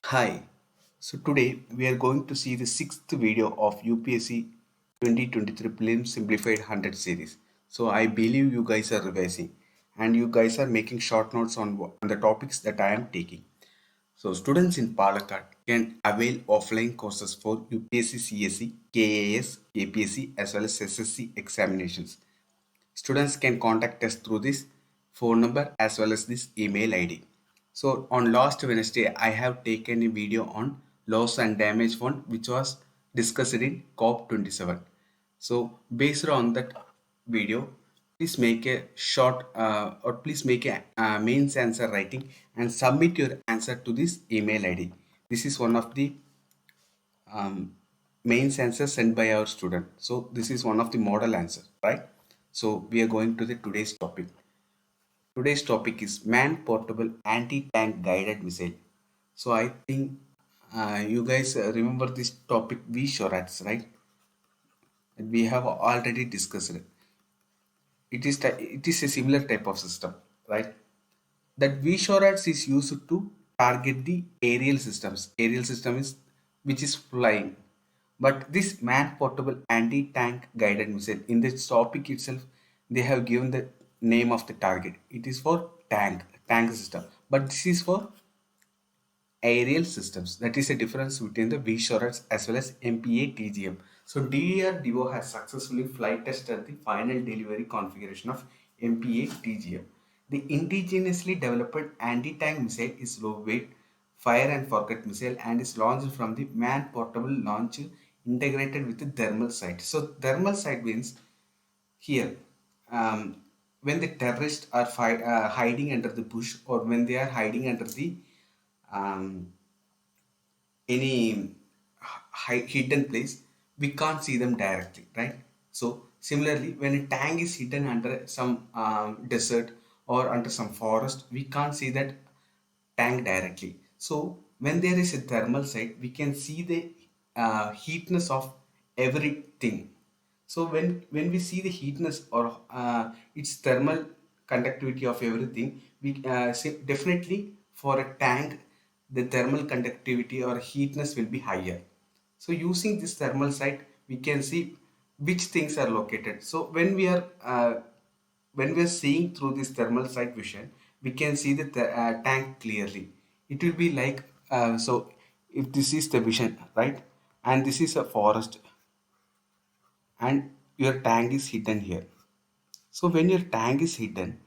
Hi, so today we are going to see the sixth video of UPSC 2023 Prelims Simplified 100 series. So I believe you guys are revising and you guys are making short notes on the topics that I am taking. So students in Palakkad can avail offline courses for UPSC CSE, KAS, APSC as well as SSC examinations. Students can contact us through this phone number as well as this email ID. So on last Wednesday, I have taken a video on loss and damage fund which was discussed in COP27. So based on that video, please make a short or please make a mains answer writing and submit your answer to this email ID. This is one of the mains answer sent by our student. So this is one of the model answer, right? So we are going to the today's topic. Today's topic is man portable anti-tank guided missile. So I think you guys remember this topic V-SHORADs, right? We have already discussed it. It is a similar type of system, right? That V-SHORADs is used to target the aerial systems. Aerial system is which is flying. But this man-portable anti-tank guided missile, in this topic itself, they have given the name of the target. It is for tank system. But this is for aerial systems. That is a difference between the V-SHORADs as well as MPA-TGM. So DRDO has successfully flight tested the final delivery configuration of MPA-TGM. The indigenously developed anti-tank missile is low-weight fire and forget missile and is launched from the man-portable launch integrated with the thermal sight. So thermal sight means here um, when the terrorists are hiding under the bush or when they are hiding under the um, any hidden place, we can't see them directly, right? So similarly, when a tank is hidden under some desert or under some forest, we can't see that tank directly. So when there is a thermal sight, we can see the heatness of everything. So when we see the heatness or its thermal conductivity of everything, we definitely for a tank the thermal conductivity or heatness will be higher. So using this thermal sight, we can see which things are located. So when we are seeing through this thermal sight vision, we can see the tank clearly. It will be like so. If this is the vision, right, and this is a forest, and your tank is hidden here. So when your tank is hidden,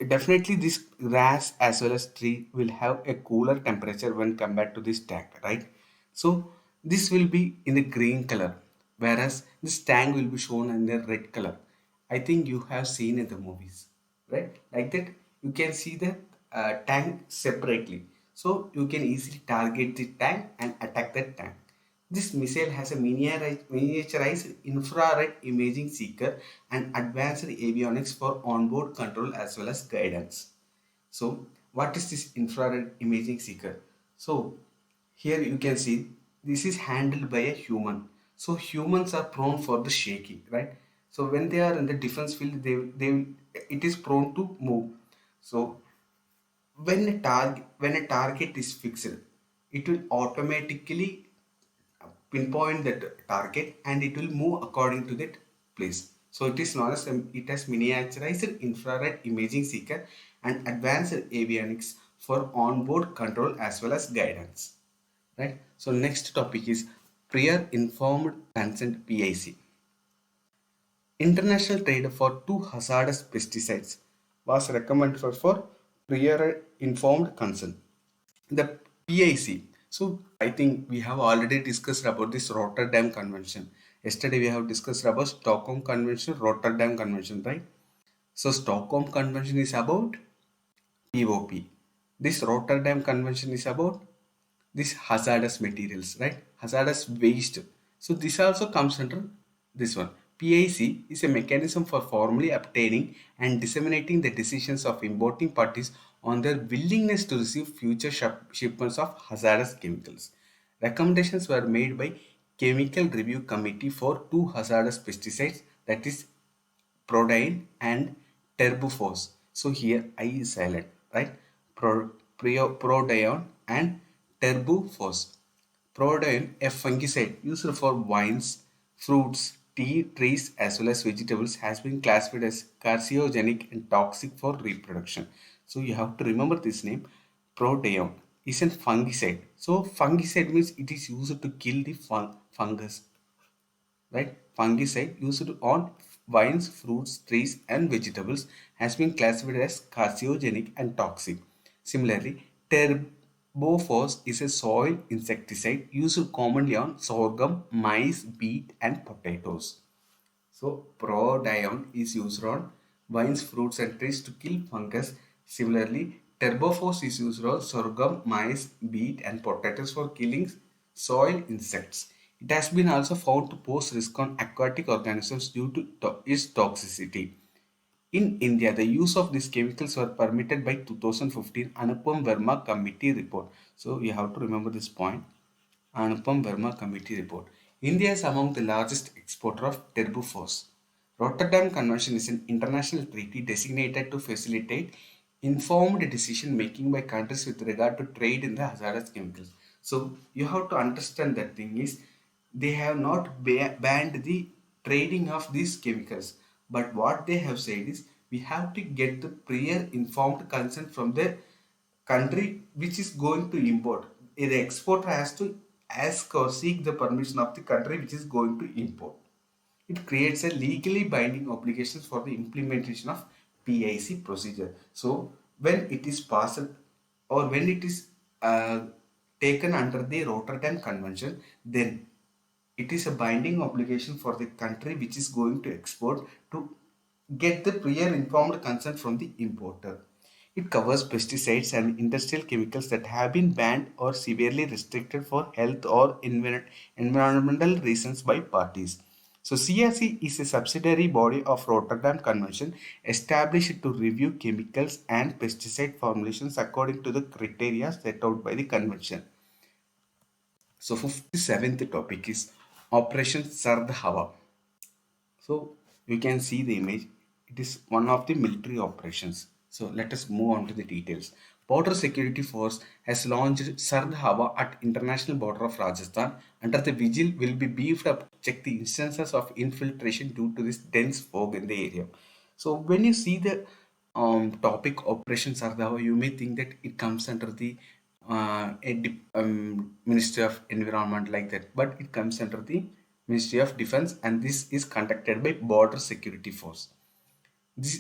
definitely this grass as well as tree will have a cooler temperature when compared to this tank, right? So this will be in the green color, whereas this tank will be shown in the red color. I think you have seen in the movies, right? Like that, you can see the tank separately. So you can easily target the tank and attack that tank. This missile has a miniaturized infrared imaging seeker and advanced avionics for onboard control as well as guidance. So, what is this infrared imaging seeker? So, here you can see this is handled by a human. So, humans are prone for the shaking, right? So, when they are in the defense field, it is prone to move. So, when a target is fixed, it will automatically pinpoint that target and it will move according to that place. So it is known as it has miniaturized infrared imaging seeker and advanced avionics for onboard control as well as guidance. Right. So next topic is prior informed consent PIC. International trade for two hazardous pesticides was recommended for prior informed consent. The PIC. So I think we have already discussed about this Rotterdam Convention. Yesterday we have discussed about Stockholm Convention, Rotterdam Convention, right? So Stockholm Convention is about POP. This Rotterdam Convention is about this hazardous materials, right? Hazardous waste. So this also comes under this one. PIC is a mechanism for formally obtaining and disseminating the decisions of importing parties on their willingness to receive future shipments of hazardous chemicals. Recommendations were made by Chemical Review Committee for two hazardous pesticides, that is protein and terbufos. So here I is silent, right? Protein and Turbophos. Protein, a fungicide used for vines, fruits, tea, trees, as well as vegetables, has been classified as carcinogenic and toxic for reproduction. So you have to remember this name. Protein is a fungicide. So fungicide means it is used to kill the fungus, right? Fungicide used on vines, fruits, trees, and vegetables has been classified as carcinogenic and toxic. Similarly, Terbophos is a soil insecticide used commonly on sorghum, maize, beet, and potatoes. So prodion is used on vines, fruits, and trees to kill fungus. Similarly, turbophos is used on sorghum, maize, beet, and potatoes for killing soil insects. It has been also found to pose risk on aquatic organisms due to its toxicity. In India, the use of these chemicals were permitted by 2015 Anupam Verma Committee report. So you have to remember this point. Anupam Verma Committee report. India is among the largest exporter of turbophos. Rotterdam Convention is an international treaty designated to facilitate informed decision making by countries with regard to trade in the hazardous chemicals. So you have to understand that thing is they have not banned the trading of these chemicals, but what they have said is we have to get the prior informed consent from the country which is going to import. The exporter has to ask or seek the permission of the country which is going to import. It creates a legally binding obligations for the implementation of PIC procedure. So when it is passed or when it is taken under the Rotterdam Convention, then it is a binding obligation for the country which is going to export to get the prior informed consent from the importer. It covers pesticides and industrial chemicals that have been banned or severely restricted for health or environmental reasons by parties. So CRC is a subsidiary body of Rotterdam Convention established to review chemicals and pesticide formulations according to the criteria set out by the convention. So 57th topic is Operation Sard Hawa. So you can see the image. It is one of the military operations. So let us move on to the details. Border Security Force has launched Sard Hawa at international border of Rajasthan. Under the vigil will be beefed up to check the instances of infiltration due to this dense fog in the area. So when you see the topic Operation Sard Hawa, you may think that it comes under the Ministry of Environment like that, but it comes under the Ministry of Defense, and this is conducted by Border Security Force.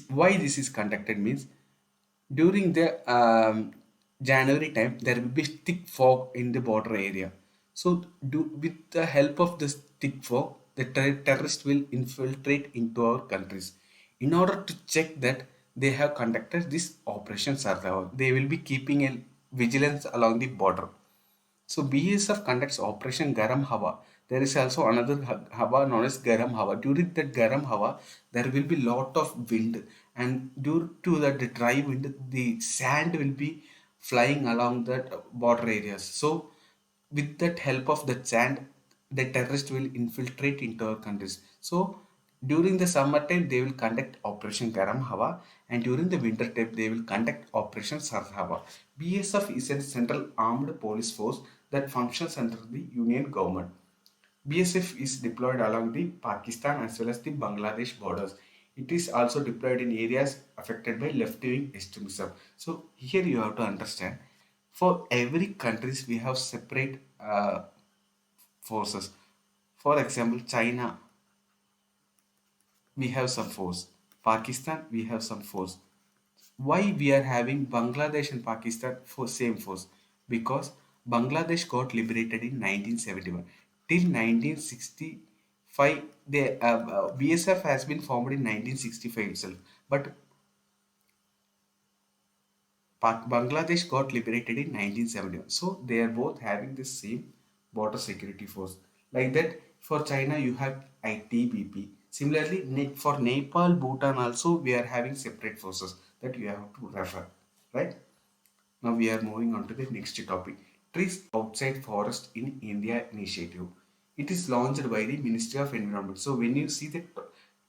Why this is conducted means during the January time there will be thick fog in the border area. So with the help of this thick fog, the terrorists will infiltrate into our countries. In order to check that, they have conducted this Operation Sardar. They will be keeping a vigilance along the border. So BSF conducts Operation Garam Hawa. There is also another Hawa known as Garam Hawa. During that Garam Hawa, there will be lot of wind, and due to that the dry wind, the sand will be flying along that border areas. So with that help of the sand, the terrorists will infiltrate into our countries. So during the summer time, they will conduct Operation Garam Hawa, and during the winter time, they will conduct Operation Sard Hawa. BSF is a central armed police force that functions under the Union government. BSF is deployed along the Pakistan as well as the Bangladesh borders. It is also deployed in areas affected by left-wing extremism. So here you have to understand, for every countries we have separate forces. For example, China, we have some force. Pakistan, we have some force. Why we are having Bangladesh and Pakistan for same force? Because Bangladesh got liberated in 1971. Till 1965, the BSF has been formed in 1965 itself. But Bangladesh got liberated in 1971. So they are both having the same border security force. Like that, for China, you have ITBP. Similarly, for Nepal, Bhutan also, we are having separate forces that you have to refer. Right? Now we are moving on to the next topic. Trees Outside Forest in India initiative. It is launched by the Ministry of Environment. So when you see the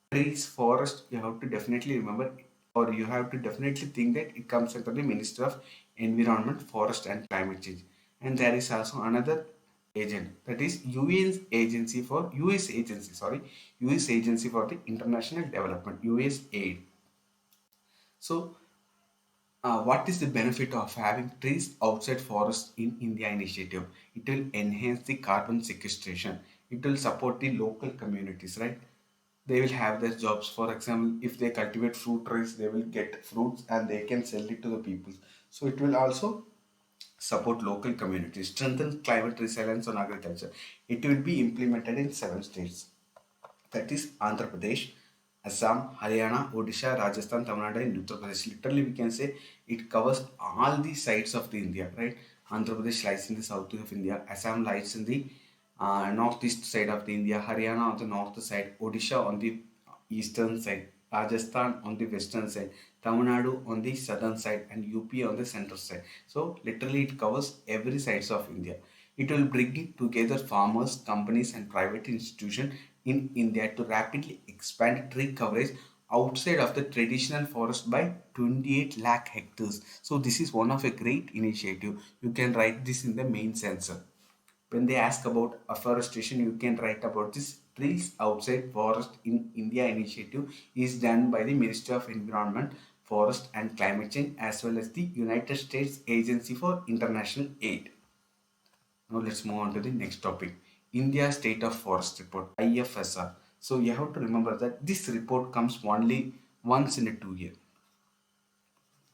trees forest, you have to definitely remember, or you have to definitely think that it comes under the Ministry of Environment, Forest and Climate Change. And there is also another agent, that is US agency for US agency, sorry, US agency for the international development, USAID. So what is the benefit of having trees outside forests in India initiative? It will enhance the carbon sequestration. It will support the local communities, right? They will have their jobs. For example, if they cultivate fruit trees, they will get fruits and they can sell it to the people. So it will also support local communities, strengthen climate resilience on agriculture. It will be implemented in 7 states, that is Andhra Pradesh, Assam, Haryana, Odisha, Rajasthan, Tamil Nadu, and Uttar Pradesh. Literally, we can say it covers all the sides of the India, right? Andhra Pradesh lies in the south of India, Assam lies in the northeast side of the India, Haryana on the north side, Odisha on the eastern side, Rajasthan on the western side, Tamil Nadu on the southern side, and UP on the central side. So literally, it covers every sides of India. It will bring together farmers, companies, and private institutions in India to rapidly expand tree coverage outside of the traditional forest by 28 lakh hectares. So this is one of a great initiative. You can write this in the main sensor. When they ask about afforestation, you can write about this trees outside forest in India initiative is done by the Ministry of Environment, Forest and Climate Change as well as the United States Agency for International Aid. Now let's move on to the next topic. India State of Forest Report, IFSR. So you have to remember that this report comes only once in a 2 year.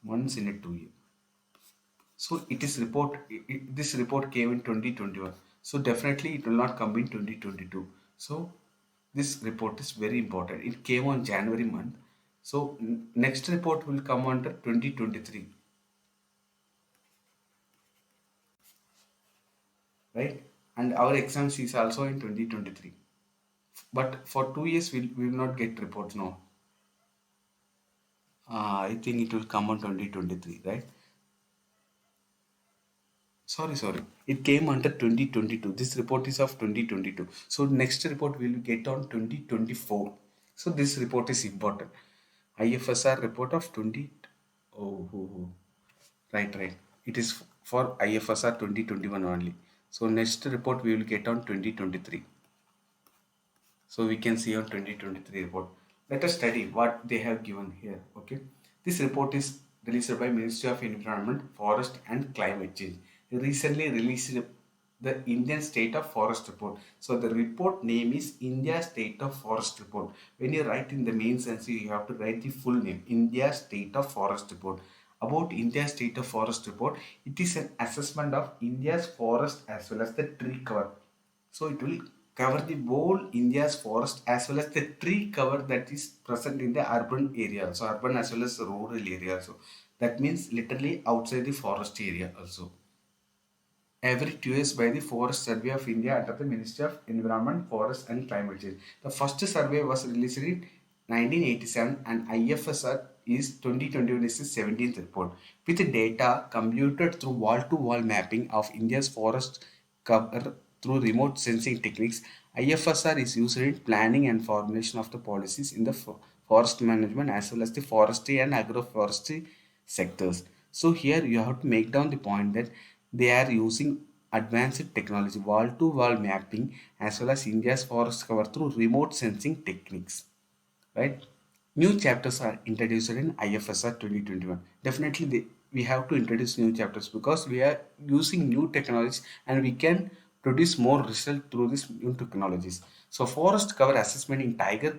Once in a 2 year. So it is report. This report came in 2021. So definitely it will not come in 2022. So this report is very important. It came on January month. So next report will come under 2023, right? And our exams is also in 2023. But for 2 years we will not get reports now. I think it will come on 2023, right? Sorry. It came under 2022. This report is of 2022. So next report we will get on 2024. So this report is important. IFSR report of 20. Oh. Right. It is for IFSR 2021 only. So next report we will get on 2023. So we can see on 2023 report. Let us study what they have given here. Okay. This report is released by Ministry of Environment, Forest and Climate Change. They recently released the Indian State of Forest Report. So the report name is India State of Forest Report. When you write in the main sense, you have to write the full name, India State of Forest Report. About India State of Forest Report, it is an assessment of India's forest as well as the tree cover. So it will cover the whole India's forest as well as the tree cover that is present in the urban area. So urban as well as rural area. So that means literally outside the forest area also. Every 2 years by the Forest Survey of India under the Ministry of Environment, Forest and Climate Change. The first survey was released in 1987 and IFSR is 2021 is the 17th report. With data computed through wall-to-wall mapping of India's forest cover through remote sensing techniques, IFSR is used in planning and formulation of the policies in the forest management as well as the forestry and agroforestry sectors. So here you have to make down the point that they are using advanced technology, wall-to-wall mapping as well as India's forest cover through remote sensing techniques, right? New chapters are introduced in IFSR 2021. Definitely we have to introduce new chapters because we are using new technologies and we can produce more result through these new technologies. So forest cover assessment in tiger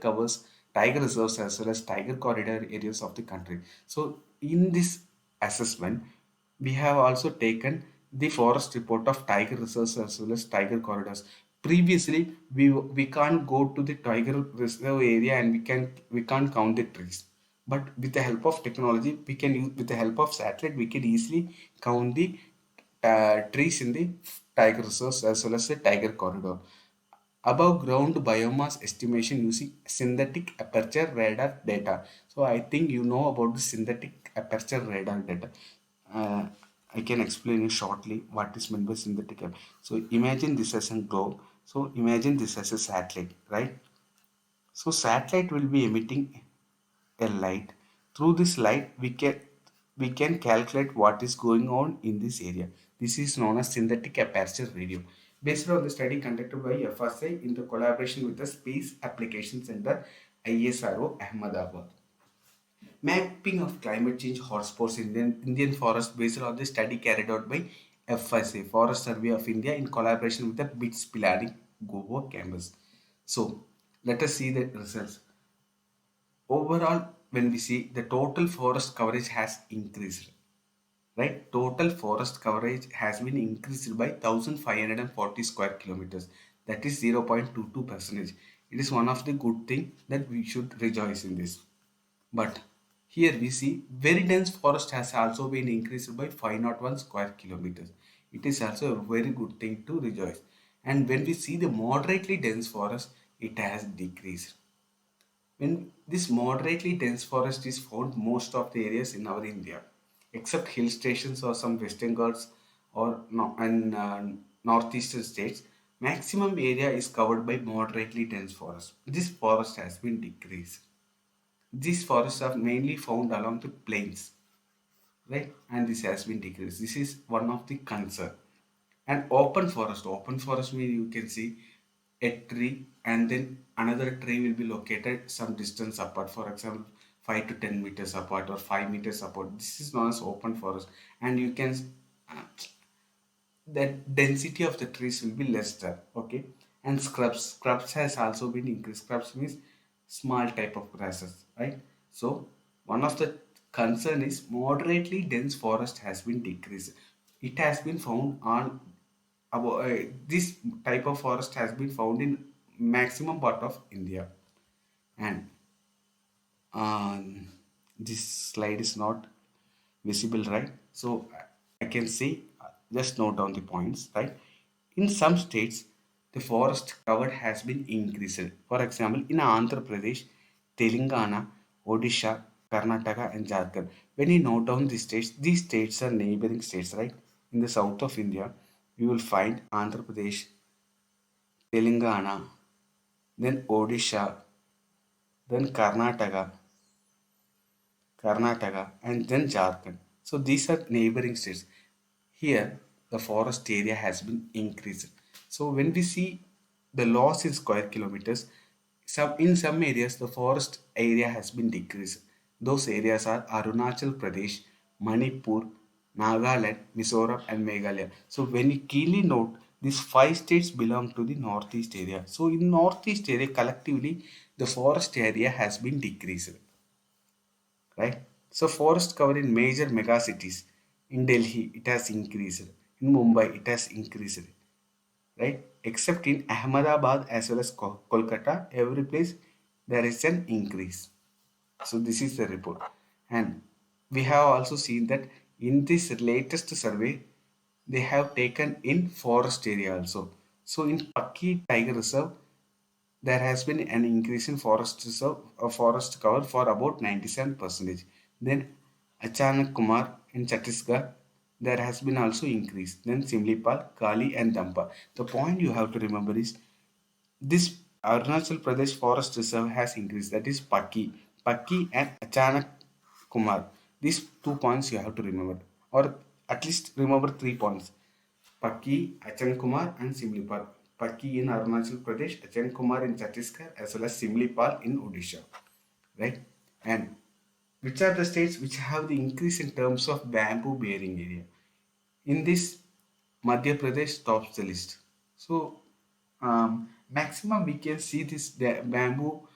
reserves as well as tiger corridor areas of the country. So in this assessment, we have also taken the forest report of tiger reserves as well as tiger corridors. Previously, we can't go to the tiger reserve area and we can't count the trees. But with the help of technology, we can use with the help of satellite, we can easily count the trees in the tiger reserves as well as the tiger corridor. Above ground biomass estimation using synthetic aperture radar data. So I think you know about the synthetic aperture radar data. Uh, I can explain you shortly what is meant by synthetic aperture. So imagine this as a globe. So imagine this as a satellite, right? So satellite will be emitting a light. Through this light, we can calculate what is going on in this area. This is known as synthetic aperture radio. Based on the study conducted by FSA in the collaboration with the Space Application Center, ISRO, Ahmedabad. Mapping of climate change hotspots in the Indian forest based on the study carried out by FSA, Forest Survey of India, in collaboration with the BITS Pilani Goa campus. So, let us see the results. Overall, when we see the total forest coverage has increased, right? Total forest coverage has been increased by 1540 square kilometers, that is 0.22 percentage. It is one of the good thing that we should rejoice in this. But here we see very dense forest has also been increased by 501 square kilometers. It is also a very good thing to rejoice. And when we see the moderately dense forest, it has decreased. When this moderately dense forest is found most of the areas in our India, except hill stations or some western Ghats or northeastern states, maximum area is covered by moderately dense forest. This forest has been decreased. These forests are mainly found along the plains, right? And this has been decreased. This is one of the concern. And open forest means you can see a tree and then another tree will be located some distance apart. For example, 5 to 10 meters apart or 5 meters apart. This is known as open forest. And you can uh, that density of the trees will be less there, okay. And scrubs has also been increased. Scrubs means small type of grasses, right? So one of the concern is moderately dense forest has been decreased. It has been found on about this type of forest has been found in maximum part of India. And this slide is not visible, right? So I can see, just note down the points, right? In some states the forest cover has been increased. For example, in Andhra Pradesh, Telangana, Odisha, Karnataka and Jharkhand. When you note down these states are neighboring states, right? In the south of India you will find Andhra Pradesh, Telangana, then Odisha, then Karnataka, and then Jharkhand. So these are neighboring states. Here, the forest area has been increased. So when we see the loss in square kilometers, in some areas the forest area has been decreased. Those areas are Arunachal Pradesh, Manipur, Nagaland, Mizoram, and Meghalaya. So when you keenly note, these five states belong to the northeast area. So in northeast area collectively, the forest area has been decreased, right? So forest cover in major megacities. In Delhi, it has increased. In Mumbai, it has increased, right? Except in Ahmedabad as well as Kolkata, every place there is an increase. So this is the report. And we have also seen that in this latest survey, they have taken in forest area also. So in Pakki Tiger Reserve, there has been an increase in forest reserve, forest cover for about 97%. Then Achanak Kumar in Chhattisgarh, there has been also increase. Then Simlipal, Kali and Dampa. The point you have to remember is this Arunachal Pradesh Forest Reserve has increased. That is Paki and Achanak Kumar. These 2 points you have to remember, or at least remember 3 points. Paki, Achan Kumar, and Simlipal. Paki in Arunachal Pradesh, Achan Kumar in Chhattisgarh, as well as Simlipal in Odisha. Right? And which are the states which have the increase in terms of bamboo bearing area? In this, Madhya Pradesh tops the list. So, maximum we can see this bamboo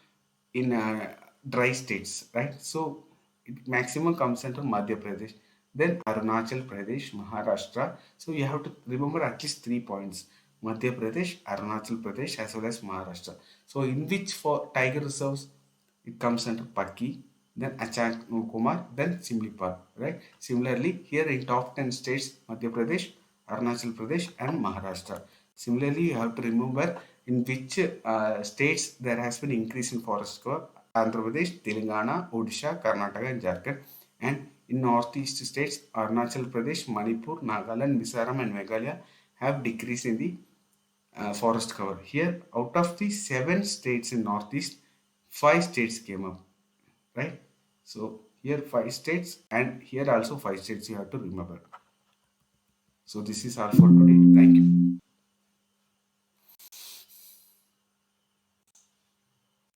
in dry states, right? So, it maximum comes under Madhya Pradesh, then Arunachal Pradesh, Maharashtra. So, you have to remember at least 3 points: Madhya Pradesh, Arunachal Pradesh, as well as Maharashtra. So, in which for tiger reserves it comes under Paki, then Achak Kumar, then Simlipal, right? Similarly, here in top 10 states, Madhya Pradesh, Arunachal Pradesh, and Maharashtra. Similarly, you have to remember in which states there has been increase in forest cover: Andhra Pradesh, Telangana, Odisha, Karnataka, and Jharkhand. And in northeast states, Arunachal Pradesh, Manipur, Nagaland, Mizoram, and Meghalaya have decreased in the forest cover. Here, out of the 7 states in northeast, 5 states came up, right? So here 5 states, and here also 5 states you have to remember. So this is all for today. Thank you.